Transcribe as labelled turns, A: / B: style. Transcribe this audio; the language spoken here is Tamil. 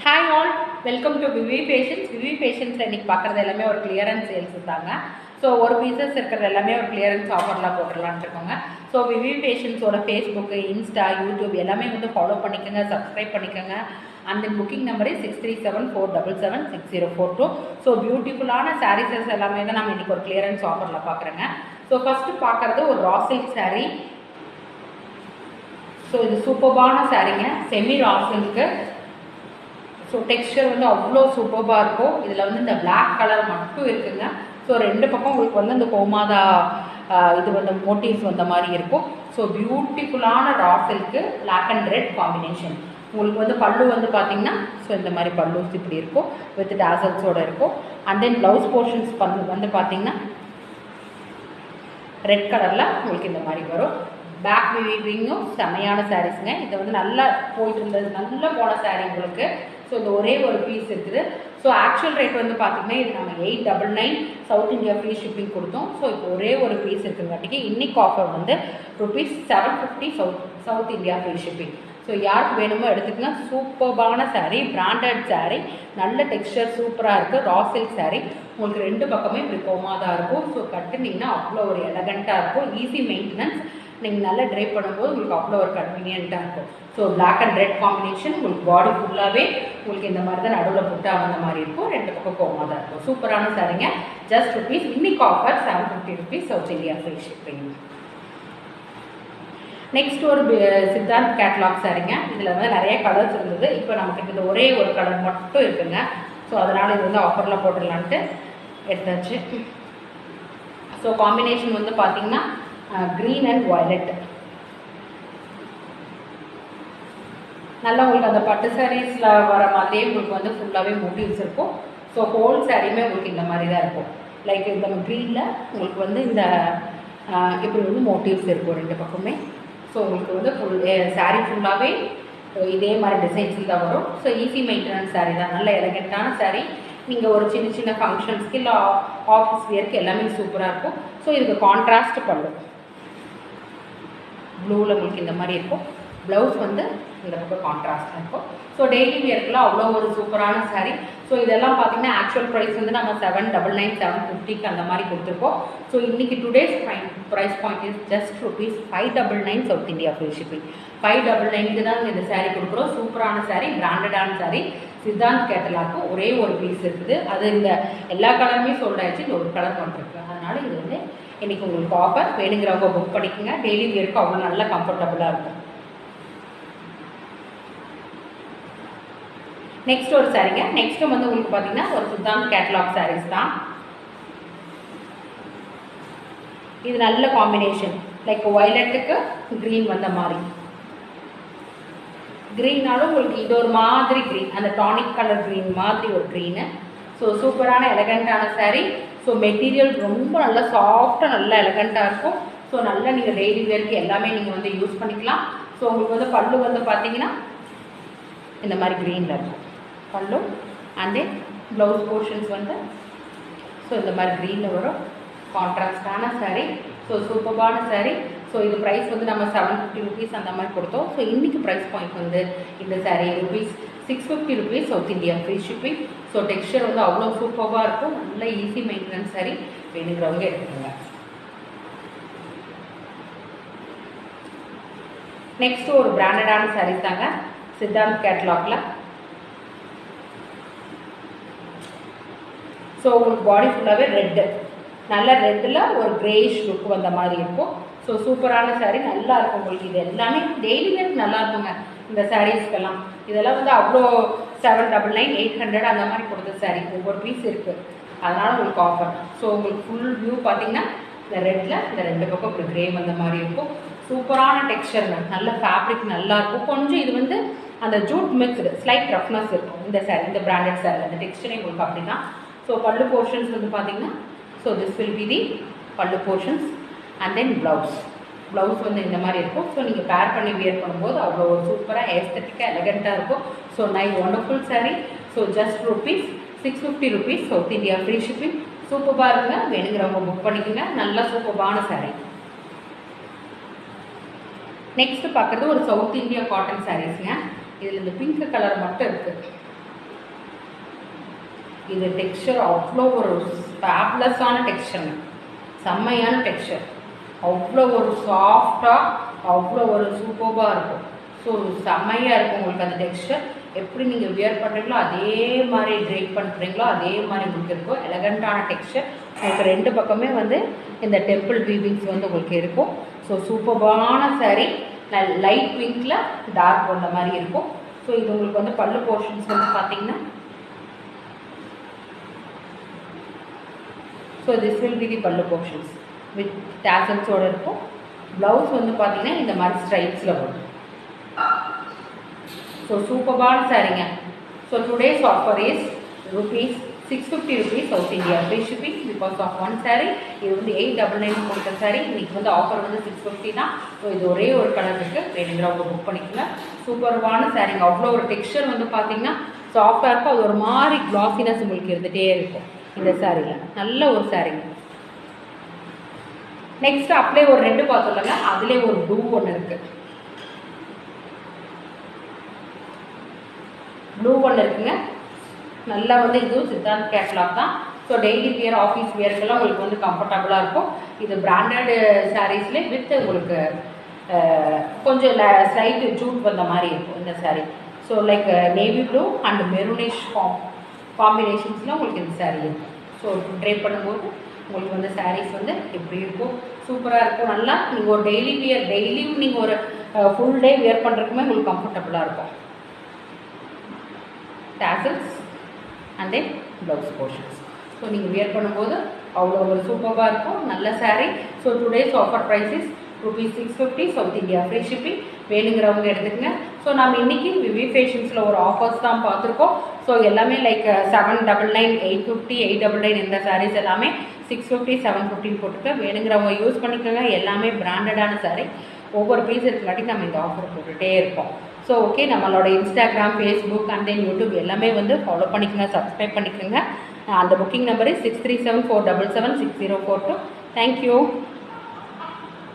A: Hi all, welcome to VV fashions. VV ஃபேஷன்ஸில் இன்றைக்கி பார்க்குறது எல்லாமே ஒரு கிளியரன்ஸ் சேல்ஸ் தாங்க. ஸோ ஒரு பீசஸ் இருக்கிறது எல்லாமே ஒரு கிளியரன்ஸ் ஆஃபர்லாம் போட்டுடலான்னு இருக்கோங்க. ஸோ விவி ஃபேஷன்ஸோட ஃபேஸ்புக்கு, இன்ஸ்டா, யூடியூப் எல்லாமே வந்து ஃபாலோ பண்ணிக்கோங்க, சப்ஸ்கிரைப் பண்ணிக்கோங்க. அந்த புக்கிங் நம்பரு 6374776042. ஸோ பியூட்டிஃபுல்லான சாரீஸஸ் எல்லாமே தான் நம்ம இன்றைக்கி ஒரு கிளியரன்ஸ் ஆஃபரில் பார்க்குறோங்க. ஸோ ஃபஸ்ட்டு பார்க்குறது ஒரு ரா சில்க் சாரீ. ஸோ இது சூப்பர்பான சாரீங்க, semi raw silk. So texture வந்து அவ்வளோ சூப்பர்பாக இருக்கும். இதில் வந்து இந்த பிளாக் கலர் மட்டும் இருக்குங்க. ஸோ ரெண்டு பக்கம் உங்களுக்கு வந்து இந்த கோமாதா இது வந்து மோட்டிவ்ஸ் வந்த மாதிரி இருக்கும். ஸோ பியூட்டிஃபுல்லான raw silk, black and red combination. உங்களுக்கு வந்து பல்லு வந்து பார்த்திங்கன்னா ஸோ இந்த மாதிரி பல்லூஸ் இப்படி இருக்கும், வித் டாசல்ஸோடு இருக்கும். அண்ட் தென் ப்ளவுஸ் போர்ஷன்ஸ் வந்து பார்த்திங்கன்னா ரெட் கலரில் உங்களுக்கு இந்த மாதிரி வரும். பேக் வீவிங்கும் செமையான சாரீஸுங்க. இது வந்து நல்லா போயிட்டு இருந்தது, நல்லா போன சாரீ உங்களுக்கு. ஸோ இந்த ஒரே ஒரு பீஸ் இருக்குது. ஸோ ஆக்சுவல் ரேட் வந்து பார்த்திங்கன்னா இது நம்ம 899 சவுத் இந்தியா ஃப்ரீ ஷிப்பிங் கொடுத்தோம். ஸோ இப்போ ஒரே ஒரு பீஸ் இருக்குங்காட்டிக்கு இன்றைக்கி ஆஃபர் வந்து ₹750 south India free shipping. So யாருக்கு வேணுமோ எடுத்துக்கங்க. சூப்பர்பான சாரீ, பிராண்டட் சாரீ, நல்ல டெக்ஸ்டர் சூப்பராக இருக்குது. ரா சில்க் சாரீ உங்களுக்கு ரெண்டு பக்கமே இப்படி கோமாதான் இருக்கும். ஸோ கட்டுனீங்கன்னா அவ்வளோ ஒரு எலகண்ட்டாக இருக்கும், ஈஸி மெயின்டெனன்ஸ். நீங்கள் நல்லா ட்ரை பண்ணும்போது உங்களுக்கு அவ்வளோ ஒரு கன்வீனியண்ட்டாக இருக்கும். So black and red combination, உங்களுக்கு பாடி ஃபுல்லாகவே உங்களுக்கு இந்த மாதிரி தான் நடுவில் புட்டா வந்த மாதிரி இருக்கும், ரெண்டு பக்கம் கோமாதான் இருக்கும். சூப்பரான சாரீங்க. ஜஸ்ட் ₹, இன்னைக்கு offer ₹750 south India free shipping. Next ஒரு சித்தாந்த் கேட்லாக் சாரீங்க. இதில் வந்து நிறைய கலர்ஸ் இருந்தது. இப்போ நமக்கு இந்த ஒரே ஒரு கலர் மட்டும் இருக்குங்க. ஸோ அதனால் இது வந்து ஆஃபரில் போட்டுடலான்ட்டு எடுத்தாச்சு. ஸோ காம்பினேஷன் வந்து பார்த்திங்கன்னா க்ரீன் அண்ட் வயலட். நல்லா உங்களுக்கு அந்த பட்டு சாரீஸில் வர மாதிரியே உங்களுக்கு வந்து ஃபுல்லாகவே மோட்டிவ்ஸ் இருக்கும். ஸோ ஹோல் சாரியுமே உங்களுக்கு இந்த மாதிரி தான் இருக்கும். லைக் இந்த க்ரீனில் உங்களுக்கு வந்து இந்த இப்படி வந்து மோட்டிவ்ஸ் இருக்கும் ரெண்டு பக்கமே. ஸோ உங்களுக்கு வந்து ஃபுல் சாரீ ஃபுல்லாகவே இதே மாதிரி டிசைன்ஸில் தான் வரும். ஸோ ஈஸி மெயின்டெனன்ஸ் சாரீ தான், நல்ல எலகெண்ட்டான சாரீ. நீங்கள் ஒரு சின்ன சின்ன ஃபங்க்ஷன்ஸ்க்கு இல்லை ஆஃபீஸ் வியருக்கு எல்லாமே சூப்பராக இருக்கும். ஸோ இதுக்கு கான்ட்ராஸ்ட் பல்லு ப்ளூவில் உங்களுக்கு இந்த மாதிரி இருக்கும். ப்ளவுஸ் வந்து இந்த பக்கம் கான்ட்ராஸ்டாக இருக்கும். ஸோ டெய்லி வியர்க்குலாம் அவ்வளோ ஒரு சூப்பரான சாரீ. ஸோ இதெல்லாம் பார்த்திங்கன்னா ஆக்சுவல் ப்ரைஸ் வந்து நம்ம 799 750 அந்த மாதிரி கொடுத்துருக்கோம். ஸோ இன்றைக்கி today's price point is just ₹599 south India free shipping. 599 தான் இந்த சாரீ கொடுக்குறோம். சூப்பரான சாரீ, பிராண்டடான சாரீ. சித்தாந்த் கேட்டலாக்கு ஒரே ஒரு பீஸ் இருக்குது. அது இந்த எல்லா கலருமே சோல்ட் ஆயிடுச்சு, இந்த ஒரு கலர் மட்டும் இருக்குது. அதனால் இது வந்து இன்றைக்கி உங்களுக்கு ஆஃபர். வேணுங்கிறவங்க புக் பண்ணிக்கோங்க. டெய்லி வியருக்கு அவ்வளோ நல்லா கம்ஃபர்டபுளாக இருக்கும். நெக்ஸ்ட் ஒரு சாரீங்க. நெக்ஸ்ட்டு வந்து உங்களுக்கு பார்த்தீங்கன்னா ஒரு சித்தாந்த் கேட்லாக் சாரீஸ் தான். இது நல்ல காம்பினேஷன், லைக் வயலட்டுக்கு க்ரீன் வந்த மாதிரி. க்ரீனாலும் உங்களுக்கு இது ஒரு மாதிரி க்ரீன், அந்த டானிக் கலர் க்ரீன் மாதிரி ஒரு க்ரீனு. ஸோ சூப்பரான எலகண்ட்டான சாரீ. ஸோ மெட்டீரியல் ரொம்ப நல்லா சாஃப்டாக நல்லா எலகண்ட்டாக இருக்கும். ஸோ நல்லா நீங்கள் டெய்லி வேருக்கு எல்லாமே நீங்கள் வந்து யூஸ் பண்ணிக்கலாம். ஸோ உங்களுக்கு வந்து பல்லு வந்து பார்த்தீங்கன்னா இந்த மாதிரி க்ரீனில் இருக்கும் பல்லு. அண்ட் தென் ப்ளவுஸ் போர்ஷன்ஸ் வந்து ஸோ இந்த மாதிரி க்ரீனில் வரும். கான்ட்ராஸ்டான சாரீ. ஸோ சூப்பர்பான சாரீ. ஸோ இது ப்ரைஸ் வந்து நம்ம ₹750 அந்த மாதிரி கொடுத்தோம். ஸோ இன்றைக்கி ப்ரைஸ் பாயிண்ட் வந்து இந்த sari ₹650 south India free shipping. So texture வந்து அவ்வளோ சூப்பராக இருக்கும், நல்ல ஈஸி மெயின்டெனன்ஸ் சாரீ. வேணுங்கிறவங்க எடுத்துக்கோங்க. நெக்ஸ்ட்டு ஒரு பிராண்டடான சாரீஸ் தாங்க, சித்தாந்த் கேட்லாகில். ஸோ உங்களுக்கு பாடி ஃபுல்லாகவே ரெட்டு, நல்ல ரெட்டில் ஒரு கிரேஷ் லுக் வந்த மாதிரி இருக்கும். ஸோ சூப்பரான சாரீ, நல்லா இருக்கும் உங்களுக்கு. இது எல்லாமே டெய்லி வேருக்கு நல்லா இருக்குங்க இந்த சாரீஸ்க்கெல்லாம். இதெல்லாம் வந்து அவ்வளோ 799 800 அந்த மாதிரி கொடுத்த சாரீ. ஒவ்வொரு பீஸ் இருக்குது, அதனால் உங்களுக்கு ஆஃபர். ஸோ உங்களுக்கு ஃபுல் வியூ பார்த்திங்கன்னா இந்த ரெட்டில் இந்த ரெண்டு பக்கம் இப்படி கிரே வந்த மாதிரி இருக்கும். சூப்பரான டெக்ஸ்டருங்க, நல்ல ஃபேப்ரிக் நல்லாயிருக்கும். கொஞ்சம் இது வந்து அந்த ஜூட் மிக்ஸ்டு ஸ்லைட் ரஃப்னஸ் இருக்கும் இந்த சாரீ, இந்த பிராண்டட் சாரீ. அந்த டெக்ஸ்டரே உங்களுக்கு அப்படி தான். ஸோ பல்லு போர்ஷன்ஸ் வந்து பார்த்திங்கன்னா so this will be the பல்லு போர்ஷன்ஸ். அண்ட் தென் ப்ளவுஸ் வந்து இந்த மாதிரி இருக்கும். ஸோ நீங்கள் பேர் பண்ணி வியர் பண்ணும்போது அவ்வளோ ஒரு சூப்பராக ஏஸ்தட்டிக்காக எலகண்ட்டாக இருக்கும். So wonderful sari. So just ₹650 south India free shipping. சூப்பராக இருக்குங்க. வேணுங்கிறவங்க புக் பண்ணிக்கோங்க. நல்லா சூப்பரான சாரீ. நெக்ஸ்ட்டு பார்க்குறது ஒரு சவுத் இந்தியா காட்டன் சாரீஸுங்க. இதில் இந்த பிங்க் கலர் மட்டும் இருக்குது. இது டெக்ஸ்சர் அவ்வளோ ஒரு ஃபேப்லஸான டெக்ஸ்சருங்க, செம்மையான டெக்ஸ்சர், அவ்வளோ ஒரு சாஃப்டாக அவ்வளோ ஒரு சூப்பராக இருக்கும். ஸோ செம்மையாக இருக்கும் உங்களுக்கு அந்த டெக்ஸ்சர். எப்படி நீங்கள் வியர் பண்ணுறீங்களோ அதே மாதிரி ட்ரைப் பண்ணுறீங்களோ அதே மாதிரி உங்களுக்கு இருக்கும். எலகண்ட்டான டெக்ஸ்சர். உங்களுக்கு ரெண்டு பக்கமே வந்து இந்த டெம்பிள் வீவிங்ஸ் வந்து உங்களுக்கு இருக்கும். ஸோ சூப்பரான சாரீ, லைட் பிங்க்கில் டார்க் வந்த மாதிரி இருக்கும். ஸோ இது உங்களுக்கு வந்து பல்லு போர்ஷன்ஸ் வந்து பார்த்தீங்கன்னா, so this will be the பல்லு போர்ஷன்ஸ் வித் டேசல்ஸோடு இருக்கும். ப்ளவுஸ் வந்து பார்த்தீங்கன்னா இந்த மாதிரி ஸ்ட்ரைப்ஸில் வரும். ஸோ சூப்பரான சாரீங்க. So today's offer is ₹650 south India free shipping because of one sari. இது வந்து 899 கொடுத்த சாரீ. இன்றைக்கி வந்து ஆஃபர் வந்து 650 தான். ஸோ இது ஒரே ஒரு கலர் இருக்குது, வேணுங்கிறவங்க புக் பண்ணிக்கோங்க. சூப்பரான சாரீங்க. அவ்வளோ ஒரு டெக்ஸ்சர் வந்து பார்த்தீங்கன்னா சாஃப்டாக இருக்கும். அது ஒரு மாதிரி க்ளாஸினஸ் உங்களுக்கு இருந்துகிட்டே இருக்கும் இந்த சாரியில். நல்ல ஒரு சாரீங்க. நெக்ஸ்ட் அப்படியே ஒரு ரெண்டு பார்த்தோம்லங்க, அதுலேயே ஒரு ப்ளூ ஒன்று இருக்குது. ப்ளூ ஒன்று இருக்குங்க. நல்லா வந்து இதுவும் சித்தாந்த் கேட்லாக் தான். ஸோ டெய்லி வியர் ஆஃபீஸ் வியருக்கெல்லாம் உங்களுக்கு வந்து கம்ஃபர்டபுளாக இருக்கும். இது பிராண்டட் சாரீஸ்லேயே வித் உங்களுக்கு கொஞ்சம் ஸ்லைட் ஜூட் வந்த மாதிரி இருக்கும் இந்த sari. So like navy blue and maroonish காம்பினேஷன்ஸில் உங்களுக்கு இந்த சாரீ இருக்கும். ஸோ ட்ரை பண்ணும்போது உங்களுக்கு வந்து சாரீஸ் வந்து எப்படி இருக்கும், சூப்பராக இருக்கும். நல்லா நீங்கள் ஒரு டெய்லி வியர், டெய்லியும் நீங்கள் ஒரு ஃபுல் டே வியர் பண்ணுறதுக்குமே உங்களுக்கு கம்ஃபர்டபுளாக இருக்கும். Tassels and then blouse portions. So நீங்கள் வியர் பண்ணும்போது அவ்வளோ ஒரு சூப்பராக இருக்கும். நல்ல sari. So today's offer price is ₹650 south India free shipping. வேணுங்கிறவங்க எடுத்துக்கங்க. ஸோ நம்ம இன்றைக்கி விவி ஃபேஷன்ஸில் ஒரு ஆஃபர்ஸ் தான் பார்த்துருக்கோம். ஸோ எல்லாமே லைக் 799, 850, 899 இந்த சாரீஸ் எல்லாமே 650, 750 போட்டுக்க. வேணுங்கிறவங்க யூஸ் பண்ணிக்கோங்க. எல்லாமே பிராண்டடான சாரீ. ஒவ்வொரு பீஸ் இருக்கிறாட்டி நம்ம இந்த ஆஃபர் போட்டுகிட்டே இருப்போம். ஸோ ஓகே, நம்மளோட Instagram, Facebook and then YouTube எல்லாமே வந்து ஃபாலோ பண்ணிக்கோங்க, சப்ஸ்கிரைப் பண்ணிக்கோங்க. அந்த புக்கிங் நம்பர் 6374776042. தேங்க்யூ.